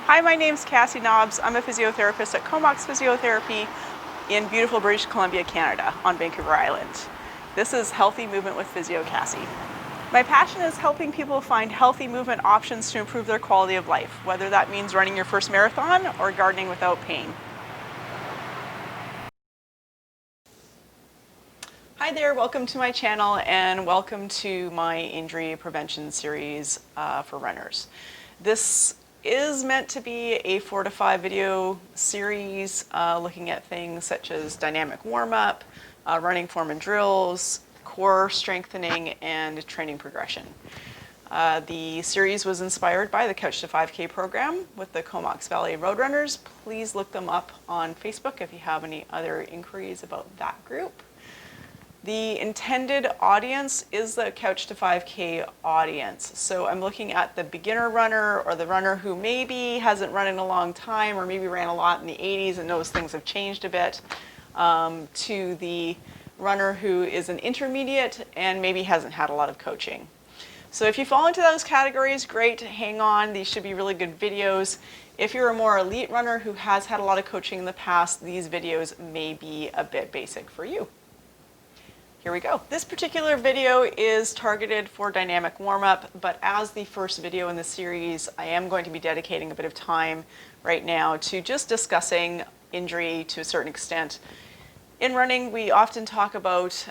Hi, my name's Cassie Nobbs. I'm a physiotherapist at Comox Physiotherapy in beautiful British Columbia, Canada, on Vancouver Island. This is Healthy Movement with Physio Cassie. My passion is helping people find healthy movement options to improve their quality of life, whether that means running your first marathon or gardening without pain. Hi there, welcome to my channel and welcome to my injury prevention series for runners. This is meant to be a 4 to 5 video series looking at things such as dynamic warm-up, running form and drills, core strengthening, and training progression. The series was inspired by the Couch to 5K program with the Comox Valley Roadrunners. Please look them up on Facebook if you have any other inquiries about that group. The intended audience is the Couch to 5K audience. So I'm looking at the beginner runner or the runner who maybe hasn't run in a long time or maybe ran a lot in the 80s and knows things have changed a bit, to the runner who is an intermediate and maybe hasn't had a lot of coaching. So if you fall into those categories, great, hang on. These should be really good videos. If you're a more elite runner who has had a lot of coaching in the past, these videos may be a bit basic for you. Here we go. This particular video is targeted for dynamic warm-up, but as the first video in the series, I am going to be dedicating a bit of time right now to just discussing injury to a certain extent. In running, we often talk about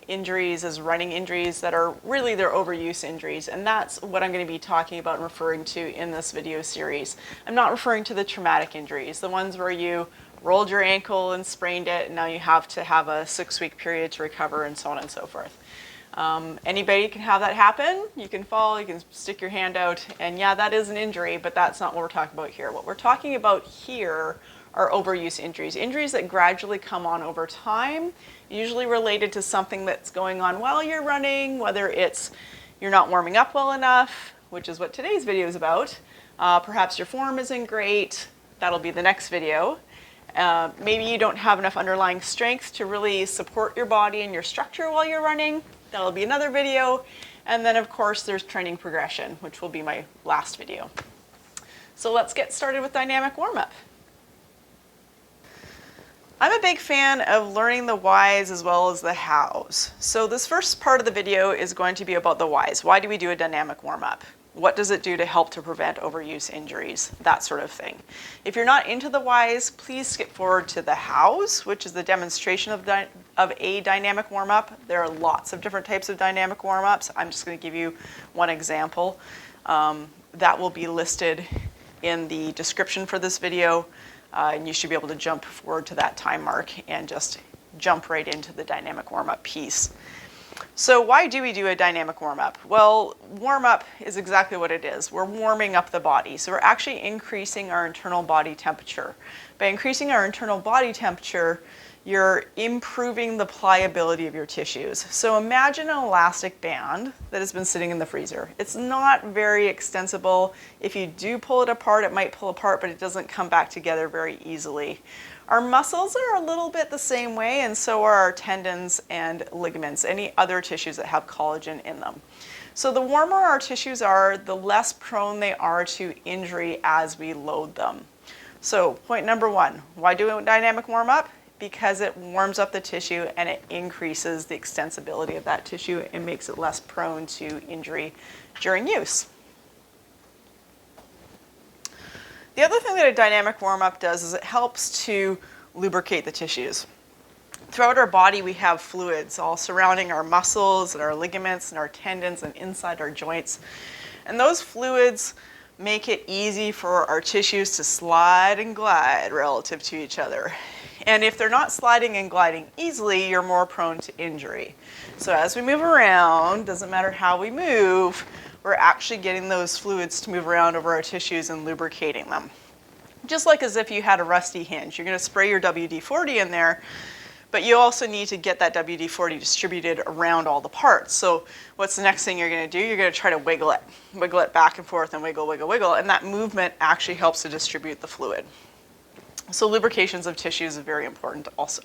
injuries as running injuries that are really their overuse injuries, and that's what I'm going to be talking about and referring to in this video series. I'm not referring to the traumatic injuries, the ones where you rolled your ankle and sprained it, and now you have to have a 6-week period to recover, and so on and so forth. Anybody can have that happen. You can fall, you can stick your hand out, and yeah, that is an injury, but that's not what we're talking about here. What we're talking about here are overuse injuries, injuries that gradually come on over time, usually related to something that's going on while you're running, whether it's you're not warming up well enough, which is what today's video is about. Perhaps your form isn't great. That'll be the next video. Maybe you don't have enough underlying strength to really support your body and your structure while you're running. That'll be another video. And then of course there's training progression, which will be my last video. So let's get started with dynamic warm-up. I'm a big fan of learning the whys as well as the hows. So this first part of the video is going to be about the whys. Why do we do a dynamic warm-up? What does it do to help to prevent overuse injuries? That sort of thing. If you're not into the whys, please skip forward to the hows, which is the demonstration of a dynamic warm-up. There are lots of different types of dynamic warm-ups. I'm just going to give you one example. That will be listed in the description for this video, and you should be able to jump forward to that time mark and just jump right into the dynamic warm-up piece. So why do we do a dynamic warm-up? Well, warm-up is exactly what it is. We're warming up the body. So we're actually increasing our internal body temperature. By increasing our internal body temperature, you're improving the pliability of your tissues. So imagine an elastic band that has been sitting in the freezer. It's not very extensible. If you do pull it apart, it might pull apart, but it doesn't come back together very easily. Our muscles are a little bit the same way, and so are our tendons and ligaments, any other tissues that have collagen in them. So the warmer our tissues are, the less prone they are to injury as we load them. So point number one, why do a dynamic warm-up? Because it warms up the tissue and it increases the extensibility of that tissue and makes it less prone to injury during use. The other thing that a dynamic warm-up does is it helps to lubricate the tissues. Throughout our body we have fluids all surrounding our muscles and our ligaments and our tendons and inside our joints. And those fluids make it easy for our tissues to slide and glide relative to each other. And if they're not sliding and gliding easily, you're more prone to injury. So as we move around, doesn't matter how we move, we're actually getting those fluids to move around over our tissues and lubricating them. Just like as if you had a rusty hinge. You're going to spray your WD-40 in there, but you also need to get that WD-40 distributed around all the parts. So what's the next thing you're going to do? You're going to try to wiggle it back and forth and wiggle, wiggle, wiggle, and that movement actually helps to distribute the fluid. So lubrications of tissues is very important also.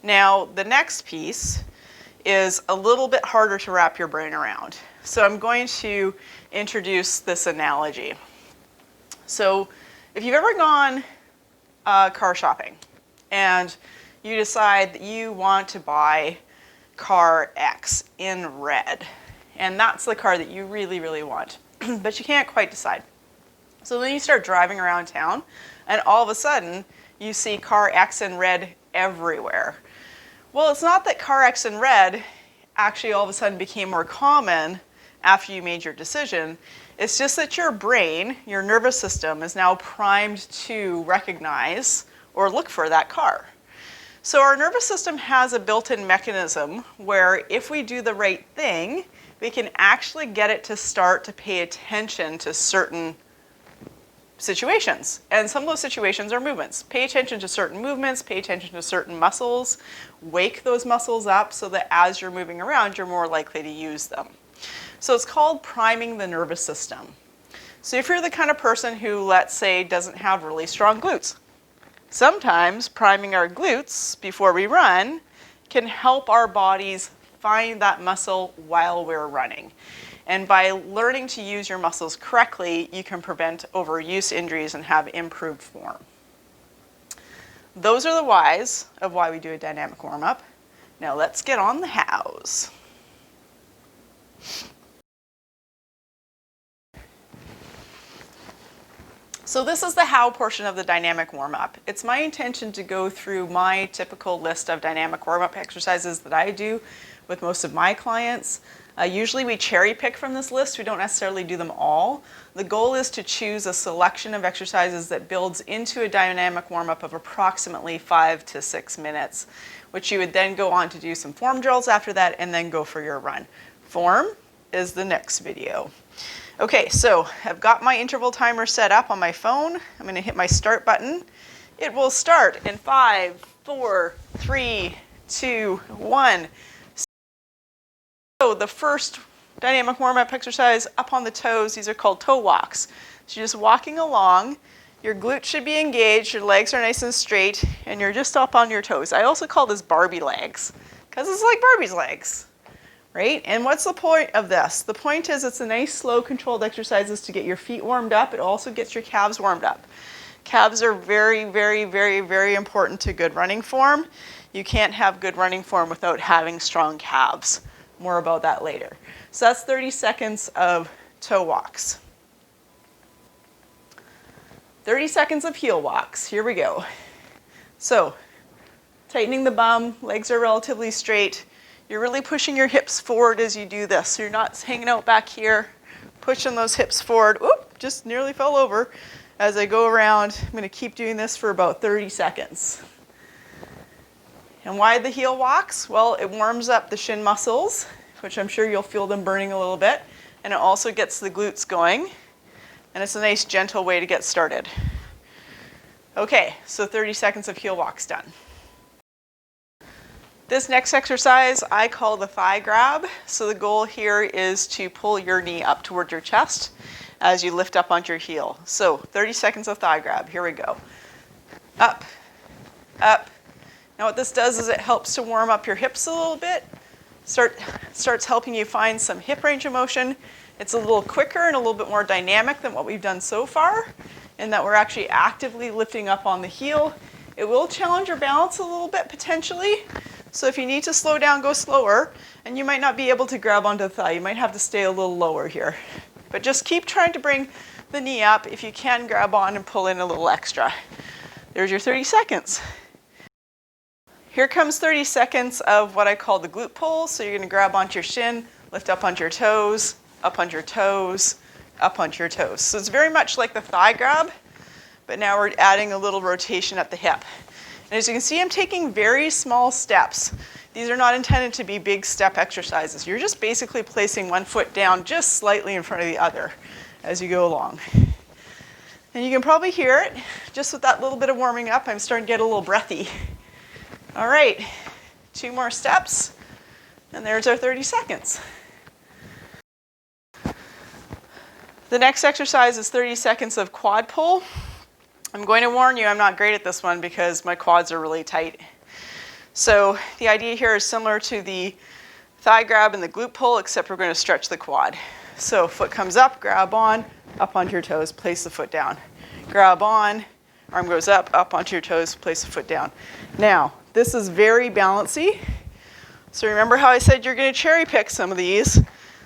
Now the next piece is a little bit harder to wrap your brain around. So I'm going to introduce this analogy. So if you've ever gone car shopping and you decide that you want to buy car X in red, and that's the car that you really, really want, but you can't quite decide. So then you start driving around town, and all of a sudden, you see car X in red everywhere. Well, it's not that car X in red actually all of a sudden became more common after you made your decision. It's just that your brain, your nervous system, is now primed to recognize or look for that car. So our nervous system has a built-in mechanism where if we do the right thing, we can actually get it to start to pay attention to certain situations. And some of those situations are movements. Pay attention to certain movements, pay attention to certain muscles, wake those muscles up so that as you're moving around, you're more likely to use them. So it's called priming the nervous system. So if you're the kind of person who, let's say, doesn't have really strong glutes, sometimes priming our glutes before we run can help our bodies find that muscle while we're running. And by learning to use your muscles correctly, you can prevent overuse injuries and have improved form. Those are the whys of why we do a dynamic warm-up. Now let's get on the hows. So this is the how portion of the dynamic warm-up. It's my intention to go through my typical list of dynamic warm-up exercises that I do with most of my clients. Usually we cherry pick from this list. We don't necessarily do them all. The goal is to choose a selection of exercises that builds into a dynamic warm-up of approximately 5 to 6 minutes, which you would then go on to do some form drills after that and then go for your run. Form is the next video. Okay, so I've got my interval timer set up on my phone. I'm going to hit my start button. It will start in 5, 4, 3, 2, 1. So the first dynamic warm-up exercise, up on the toes, these are called toe walks. So you're just walking along, your glutes should be engaged, your legs are nice and straight, and you're just up on your toes. I also call this Barbie legs, because it's like Barbie's legs, right? And what's the point of this? The point is it's a nice, slow, controlled exercises to get your feet warmed up. It also gets your calves warmed up. Calves are very, very, very, very important to good running form. You can't have good running form without having strong calves. More about that later. So that's 30 seconds of toe walks. 30 seconds of heel walks. Here we go. So, tightening the bum, legs are relatively straight. You're really pushing your hips forward as you do this. So you're not hanging out back here, pushing those hips forward. Oop, just nearly fell over. As I go around, I'm going to keep doing this for about 30 seconds. And why the heel walks? Well, it warms up the shin muscles, which I'm sure you'll feel them burning a little bit, and it also gets the glutes going, and it's a nice gentle way to get started. Okay, so 30 seconds of heel walks done. This next exercise I call the thigh grab. So the goal here is to pull your knee up toward your chest as you lift up onto your heel. So 30 seconds of thigh grab. Here we go. Up, up. Now what this does is it helps to warm up your hips a little bit. Starts helping you find some hip range of motion. It's a little quicker and a little bit more dynamic than what we've done so far, in that we're actually actively lifting up on the heel. It will challenge your balance a little bit potentially. So if you need to slow down, go slower, and you might not be able to grab onto the thigh. You might have to stay a little lower here. But just keep trying to bring the knee up. If you can, grab on and pull in a little extra. There's your 30 seconds. Here comes 30 seconds of what I call the glute pull. So you're going to grab onto your shin, lift up onto your toes, up onto your toes, up onto your toes. So it's very much like the thigh grab, but now we're adding a little rotation at the hip. And as you can see, I'm taking very small steps. These are not intended to be big step exercises. You're just basically placing one foot down just slightly in front of the other as you go along. And you can probably hear it, just with that little bit of warming up, I'm starting to get a little breathy. All right, 2 more steps, and there's our 30 seconds. The next exercise is 30 seconds of quad pull. I'm going to warn you, I'm not great at this one because my quads are really tight. So the idea here is similar to the thigh grab and the glute pull, except we're going to stretch the quad. So foot comes up, grab on, up onto your toes, place the foot down. Grab on, arm goes up onto your toes, place the foot down. Now, this is very balancy. So remember how I said you're going to cherry pick some of these?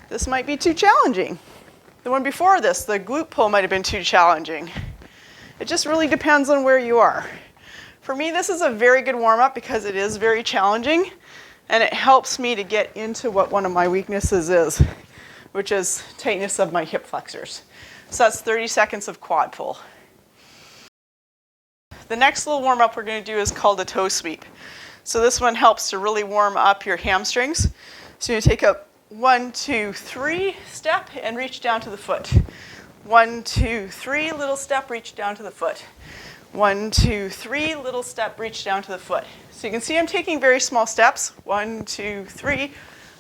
This might be too challenging. The one before this, the glute pull, might have been too challenging. It just really depends on where you are. For me, this is a very good warm-up because it is very challenging, and it helps me to get into what one of my weaknesses is, which is tightness of my hip flexors. So that's 30 seconds of quad pull. The next little warm-up we're going to do is called a toe sweep. So this one helps to really warm up your hamstrings. So you take a 1, 2, 3 step and reach down to the foot. 1, 2, 3, little step, reach down to the foot. 1, 2, 3, little step, reach down to the foot. So you can see I'm taking very small steps. 1, 2, 3.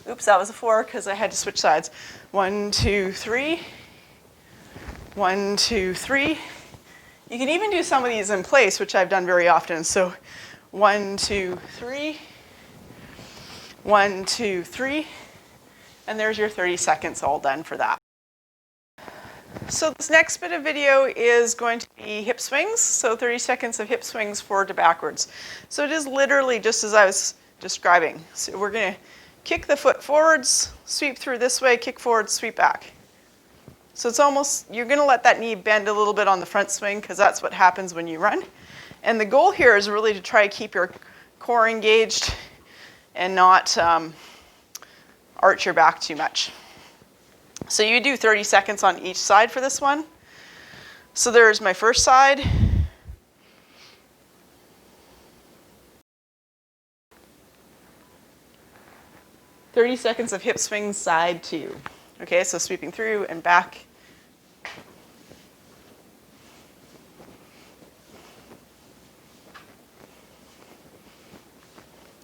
Oops, that was a 4 because I had to switch sides. 1, 2, 3. 1, 2, 3. You can even do some of these in place, which I've done very often. So 1, 2, 3. 1, 2, 3. And there's your 30 seconds all done for that. So this next bit of video is going to be hip swings. So 30 seconds of hip swings forward to backwards. So it is literally just as I was describing. So we're going to kick the foot forwards, sweep through this way, kick forward, sweep back. So it's almost, you're going to let that knee bend a little bit on the front swing because that's what happens when you run. And the goal here is really to try to keep your core engaged and not arch your back too much. So you do 30 seconds on each side for this one. So there's my first side. "30 seconds of hip swings, side 2. Okay, so sweeping through and back.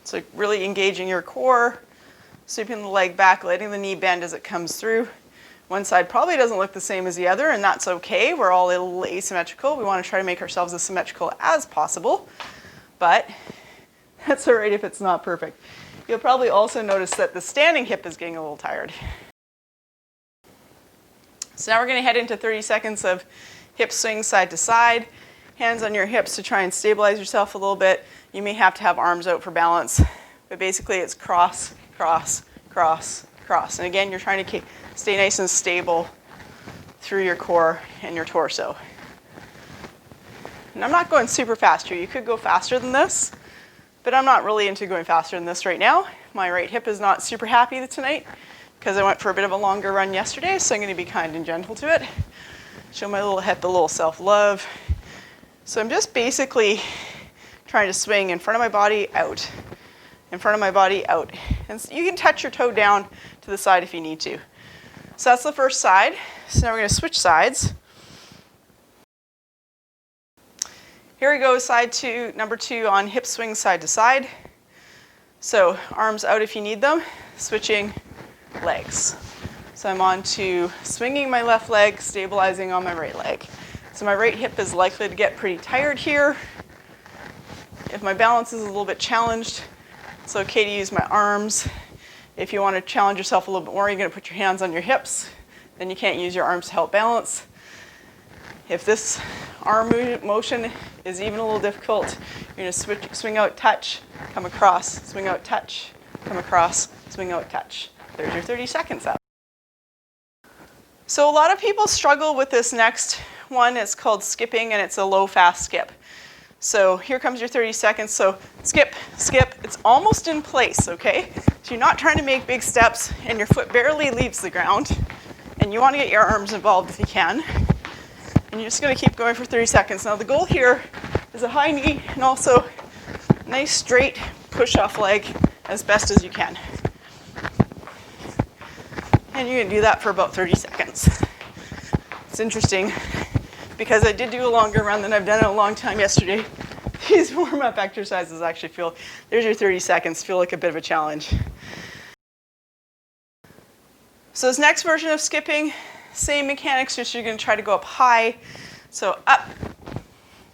So really engaging your core, sweeping the leg back, letting the knee bend as it comes through. One side probably doesn't look the same as the other, and that's okay. We're all a little asymmetrical. We want to try to make ourselves as symmetrical as possible, but that's all right if it's not perfect. You'll probably also notice that the standing hip is getting a little tired. So now we're going to head into 30 seconds of hip swing side to side. Hands on your hips to try and stabilize yourself a little bit. You may have to have arms out for balance, but basically it's cross, cross, cross, cross. And again, you're trying to stay nice and stable through your core and your torso. And I'm not going super fast here. You could go faster than this, but I'm not really into going faster than this right now. My right hip is not super happy tonight because I went for a bit of a longer run yesterday, so I'm going to be kind and gentle to it. Show my little hip a little self-love. So I'm just basically trying to swing in front of my body, out. In front of my body, out. And so you can touch your toe down to the side if you need to. So that's the first side. So now we're going to switch sides. Here we go, side 2, number 2 on hip swing side to side. So arms out if you need them, switching legs. So I'm on to swinging my left leg, stabilizing on my right leg. So my right hip is likely to get pretty tired here. If my balance is a little bit challenged, it's okay to use my arms. If you want to challenge yourself a little bit more, you're going to put your hands on your hips. Then you can't use your arms to help balance. If this arm motion is even a little difficult, you're going to swing out, touch, come across, swing out, touch, come across, swing out, touch. There's your 30 seconds up. So a lot of people struggle with this next one. It's called skipping, and it's a low, fast skip. So here comes your 30 seconds. So skip, skip. It's almost in place, okay? So you're not trying to make big steps, and your foot barely leaves the ground. And you want to get your arms involved if you can. And you're just going to keep going for 30 seconds. Now the goal here is a high knee and also a nice straight push-off leg as best as you can. And you're going to do that for about 30 seconds. It's interesting because I did do a longer run than I've done in a long time yesterday. These warm-up exercises actually feel, there's your 30 seconds, feel like a bit of a challenge. So this next version of skipping, same mechanics, just you're going to try to go up high. So up,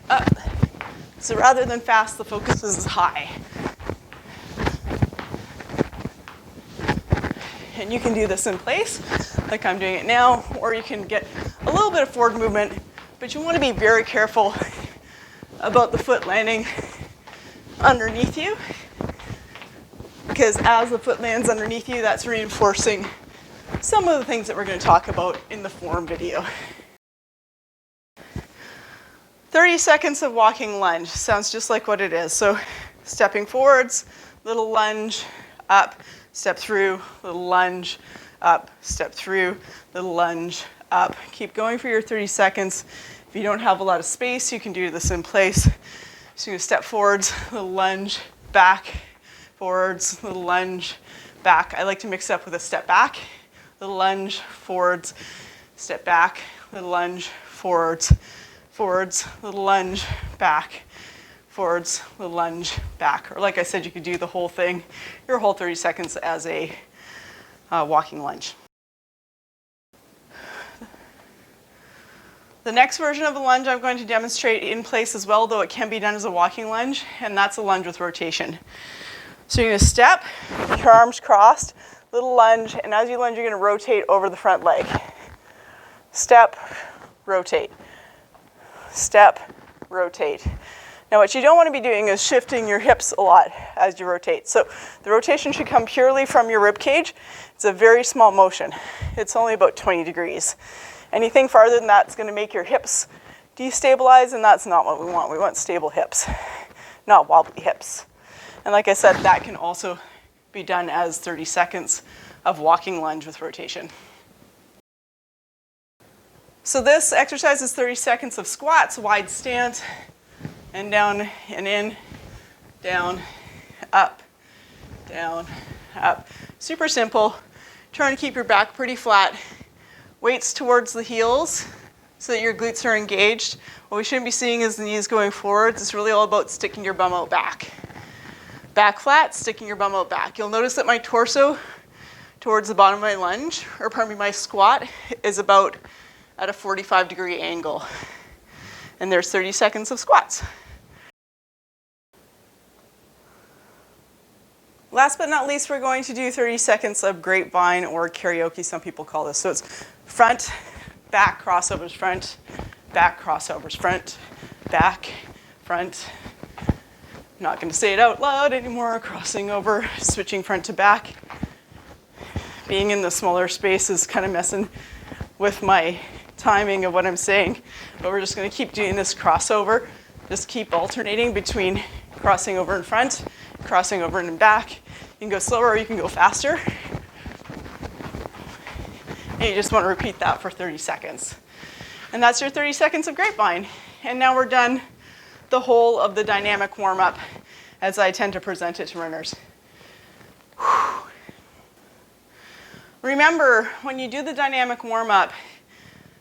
up. So rather than fast, the focus is high. And you can do this in place, like I'm doing it now, or you can get a little bit of forward movement, but you want to be very careful about the foot landing underneath you, because as the foot lands underneath you, that's reinforcing some of the things that we're going to talk about in the form video. 30 seconds of walking lunge. Sounds just like what it is. So stepping forwards, little lunge, up, step through, little lunge, up, step through, little lunge, up. Keep going for your 30 seconds. If you don't have a lot of space, you can do this in place. So you're going to step forwards, little lunge, back, forwards, little lunge, back. I like to mix it up with a step back, little lunge, forwards, step back, little lunge, forwards, forwards, little lunge, back, forwards, little lunge, back. Or like I said, you could do the whole thing, your whole 30 seconds as a walking lunge. The next version of the lunge I'm going to demonstrate in place as well, though it can be done as a walking lunge, and that's a lunge with rotation. So you're going to step, your arms crossed, little lunge, and as you lunge, you're going to rotate over the front leg. Step, rotate. Step, rotate. Now what you don't want to be doing is shifting your hips a lot as you rotate. So the rotation should come purely from your rib cage. It's a very small motion. It's only about 20 degrees. Anything farther than that is going to make your hips destabilize, and that's not what we want. We want stable hips, not wobbly hips. And like I said, that can also be done as 30 seconds of walking lunge with rotation. So this exercise is 30 seconds of squats, wide stance, and down and in, down, up, down, up. Super simple. Trying to keep your back pretty flat. Weights towards the heels so that your glutes are engaged. What we shouldn't be seeing is the knees going forwards. It's really all about sticking your bum out back. Back flat, sticking your bum out back. You'll notice that my torso towards the bottom of my lunge, or pardon me, my squat, is about at a 45-degree angle. And there's 30 seconds of squats. Last but not least, we're going to do 30 seconds of grapevine or karaoke, some people call this. So it's front, back, crossovers, front, back, crossovers, front, back, front. I'm not going to say it out loud anymore. Crossing over, switching front to back. Being in the smaller space is kind of messing with my timing of what I'm saying, but we're just going to keep doing this crossover. Just keep alternating between crossing over in front, crossing over and back. You can go slower or you can go faster. And you just want to repeat that for 30 seconds. And that's your 30 seconds of grapevine. And now we're done the whole of the dynamic warm-up as I tend to present it to runners. Whew. Remember, when you do the dynamic warm-up,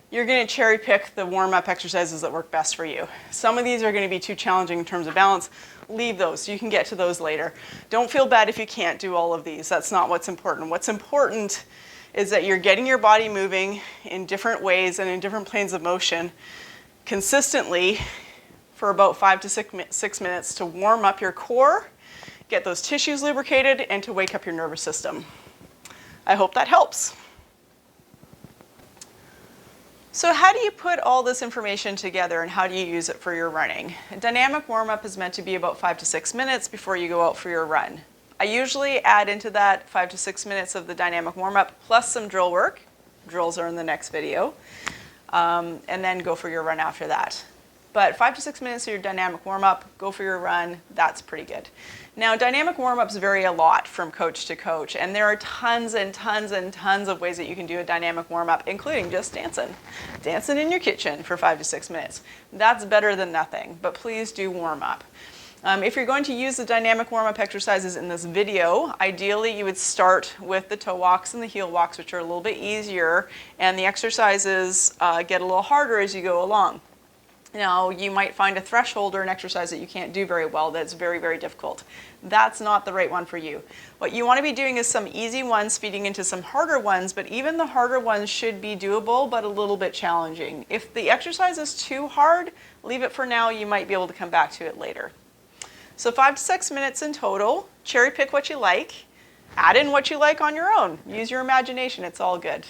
you're going to cherry pick the warm-up exercises that work best for you. Some of these are going to be too challenging in terms of balance. Leave those. You can get to those later. Don't feel bad if you can't do all of these. That's not what's important. What's important is that you're getting your body moving in different ways and in different planes of motion consistently for about 5 to 6 minutes to warm up your core, get those tissues lubricated, and to wake up your nervous system. I hope that helps. So how do you put all this information together and how do you use it for your running? A dynamic warm-up is meant to be about 5 to 6 minutes before you go out for your run. I usually add into that 5 to 6 minutes of the dynamic warm-up plus some drill work. Drills are in the next video. And then go for your run after that. But 5 to 6 minutes of your dynamic warm-up, go for your run, that's pretty good. Now, dynamic warm-ups vary a lot from coach to coach, and there are tons and tons and tons of ways that you can do a dynamic warm-up, including just dancing. Dancing in your kitchen for 5 to 6 minutes. That's better than nothing, but please do warm up. If you're going to use the dynamic warm-up exercises in this video, ideally you would start with the toe walks and the heel walks, which are a little bit easier, and the exercises get a little harder as you go along. Now, you might find a threshold or an exercise that you can't do very well that's very, very difficult. That's not the right one for you. What you want to be doing is some easy ones feeding into some harder ones, but even the harder ones should be doable but a little bit challenging. If the exercise is too hard, leave it for now. You might be able to come back to it later. So 5 to 6 minutes in total. Cherry pick what you like. Add in what you like on your own. Use your imagination. It's all good.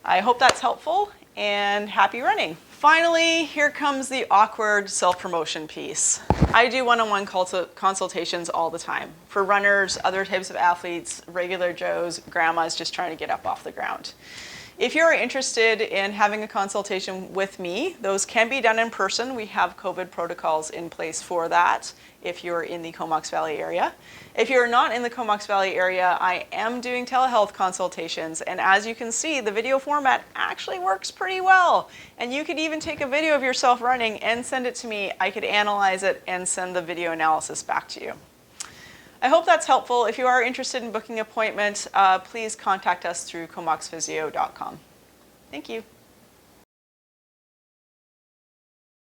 I hope that's helpful, and happy running. Finally, here comes the awkward self-promotion piece. I do one-on-one consultations all the time for runners, other types of athletes, regular Joes, grandmas just trying to get up off the ground. If you're interested in having a consultation with me, those can be done in person. We have COVID protocols in place for that if you're in the Comox Valley area. If you're not in the Comox Valley area, I am doing telehealth consultations, and as you can see, the video format actually works pretty well. And you could even take a video of yourself running and send it to me. I could analyze it and send the video analysis back to you. I hope that's helpful. If you are interested in booking an appointment, please contact us through comoxphysio.com. Thank you.